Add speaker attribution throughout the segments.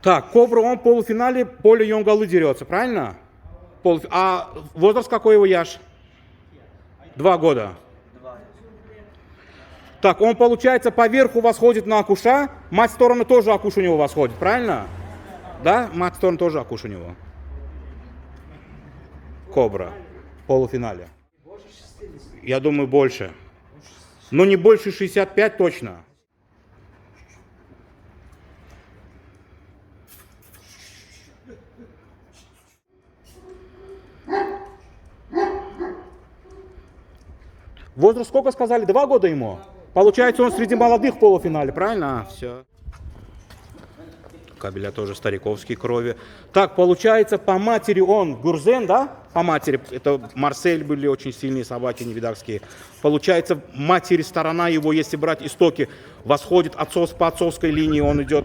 Speaker 1: Так, Кобра, он в полуфинале поле Йонгалы дерется, правильно? А возраст какой его, Яш? 2 года. Так, он, получается, поверху восходит на акуша, мать стороны тоже акуш у него восходит, правильно? Да, мать стороны тоже акуш у него. Кобра в полуфинале. Я думаю, больше. Но не больше 65 точно. Возраст сколько сказали? 2 года ему? Получается, он среди молодых в полуфинале, правильно? Все. Кабеля тоже стариковские крови. Так, получается, по матери он Гурзен, да? По матери. Это Марсель были очень сильные собаки невидавские. Получается, матери сторона его, если брать истоки, восходит по отцовской линии, он идет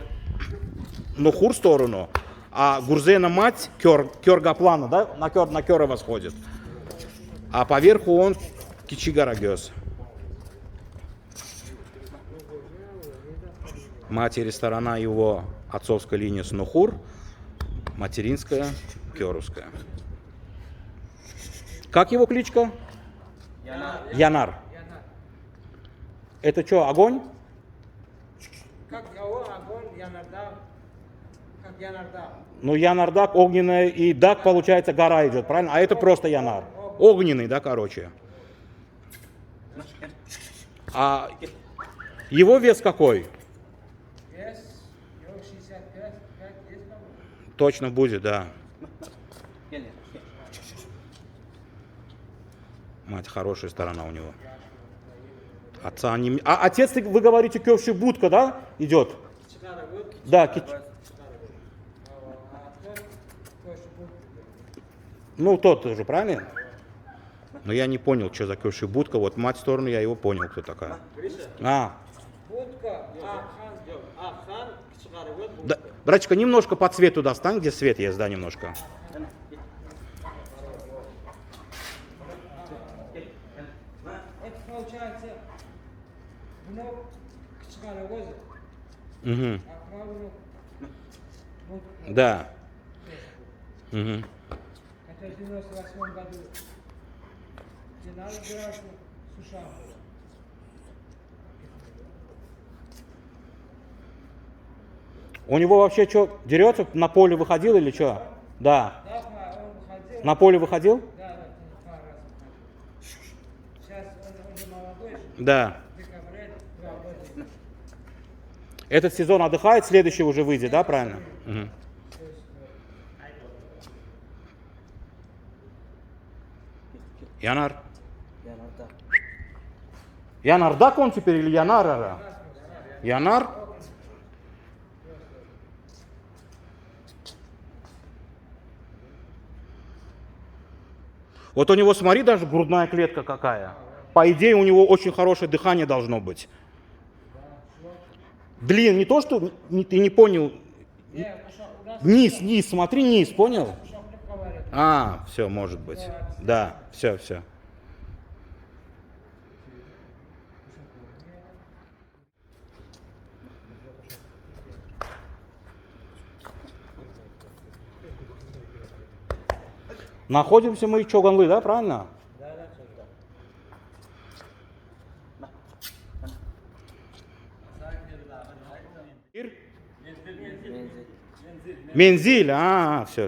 Speaker 1: на хур сторону, а Гурзена мать, Кёргаплана, да? На Кёра восходит. А поверху он Кичигарагёс. Матери сторона его отцовская линия Снухур, материнская Кёруская. Как его кличка? Янар. Это что, огонь?
Speaker 2: Как огонь, Янардак. Как Янардак.
Speaker 1: Ну, Янардак, огненная, и Дак, получается, гора идет, правильно? А это просто Янар. Огненный, да, короче. А его вес какой?
Speaker 2: Вес, его 65, 5 есть, по-моему.
Speaker 1: Точно будет, да. Мать, хорошая сторона у него. Отца не... А отец, вы говорите, Кёвши Будка, да, идет? Да. Ну, тот тоже, правильно? Но я не понял, что за Кёвши Будка. Вот мать сторону, я его понял, кто такая.
Speaker 2: Будка, Ахан,
Speaker 1: Да, братчика, немножко по цвету достань, где свет есть, да, немножко.
Speaker 2: это получается, внук Кичкарагоза,
Speaker 1: Угу.
Speaker 2: а правнук Будка.
Speaker 1: Да. Угу.
Speaker 2: Это в 98 году. Финал играл с Ушами.
Speaker 1: У него вообще что, дерется? На поле выходил или что? Да.
Speaker 2: Да, он выходил.
Speaker 1: На поле выходил?
Speaker 2: Да, пару раз выходил. Сейчас он уже молодой,
Speaker 1: Да.
Speaker 2: в декабре 2 года.
Speaker 1: Этот сезон отдыхает, следующий уже выйдет, да, правильно? Угу. Янар. Янардак он теперь или Янарара? Янар? Вот у него, смотри, даже грудная клетка какая. По идее, у него очень хорошее дыхание должно быть. Блин, не то, что ты не понял. Низ, смотри, низ, понял? А, все, может быть. Да, все. Находимся мы Чоганлы, да, правильно? Мензиль, все.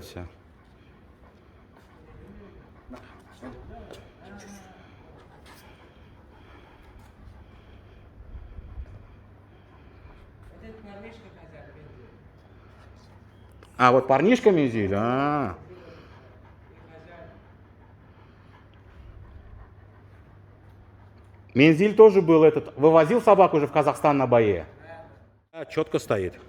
Speaker 2: Этот парнишка казак, Мензель.
Speaker 1: А, вот парнишка Мензиль, Мензиль тоже был этот, вывозил собаку уже в Казахстан на бое. Да, четко стоит.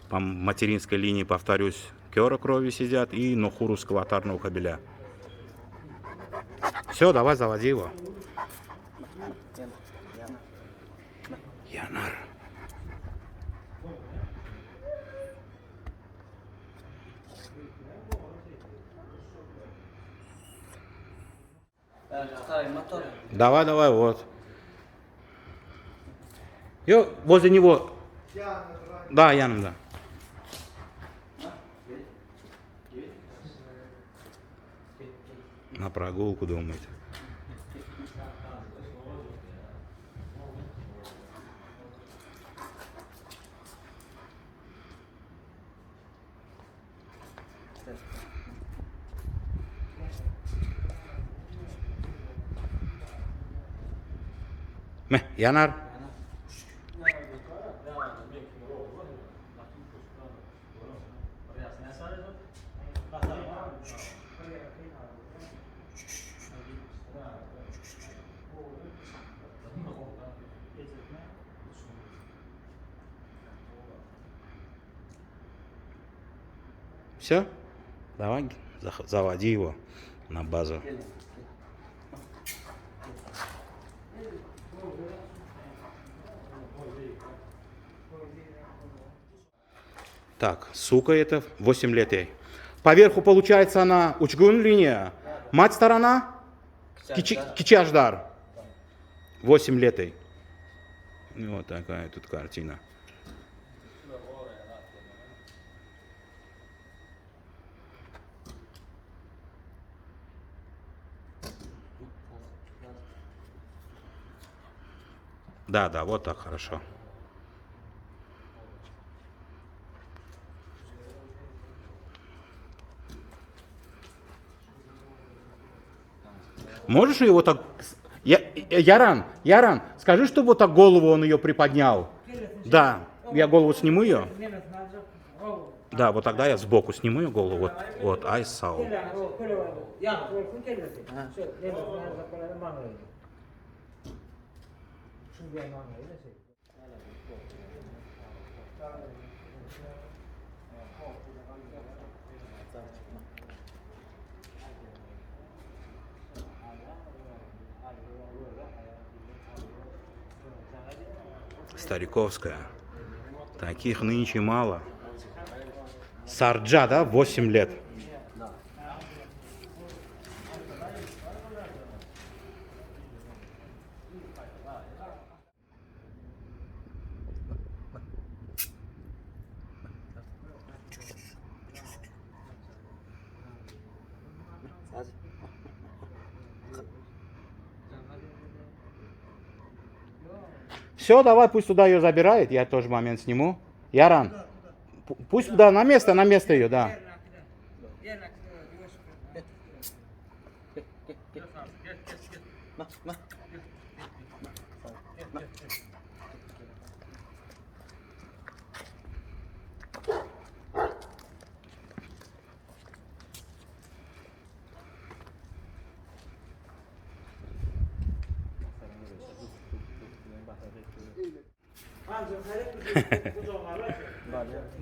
Speaker 1: По материнской линии, повторюсь, Кёра крови сидят и Нохуруского атарного кабеля. Все, давай, заводи его. Янар.
Speaker 2: Ставим мотор.
Speaker 1: Давай, давай, вот. Yo, возле него. Да, yanımda. На прогулку, думаете. Yanar. Все? Давай, заводи его на базу. Так, сука это 8 лет ей. Поверху получается она учгун линия. Мать сторона Кичаждар. 8 лет ей. Вот такая тут картина. Да, да, вот так хорошо. Можешь его так... Яран, скажи, чтобы вот так голову он ее приподнял. Да, я голову сниму ее. Да, вот тогда я сбоку сниму ее голову. Вот, айсау. Стариковская. Таких нынче мало. Сарджа, да, 8 лет. Все, давай, пусть туда ее забирает, я тоже момент сниму. Яран, пусть да, на место ее, да.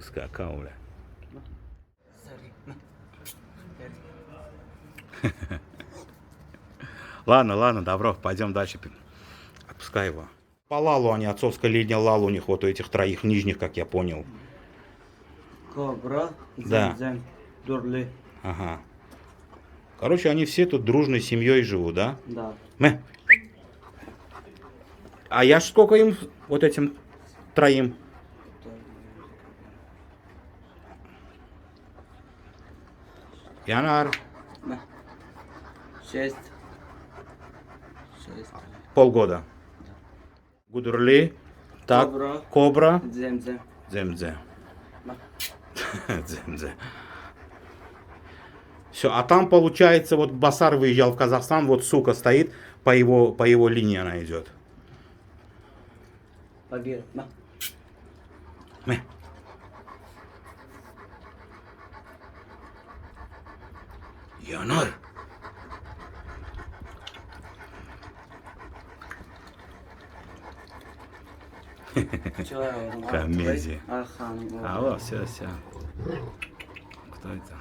Speaker 1: Скакал, бля. Ладно, добро, пойдем дальше. Отпускай его. По лалу они, отцовская линия лал у них, вот у этих троих нижних, как я понял.
Speaker 2: Кобра,
Speaker 1: Да.
Speaker 2: Дурли.
Speaker 1: Ага. Короче, они все тут дружной семьей живут, да?
Speaker 2: Да.
Speaker 1: А я ж сколько им, вот этим троим? Янар.
Speaker 2: 6.
Speaker 1: Полгода. Гудурли. Так. Кобра.
Speaker 2: Земзе.
Speaker 1: Земзе. Земзе. Все, а там получается, вот Басар выезжал в Казахстан, вот сука стоит, по его линии она идет. Янар. Комедия. Алло, все. Кто это?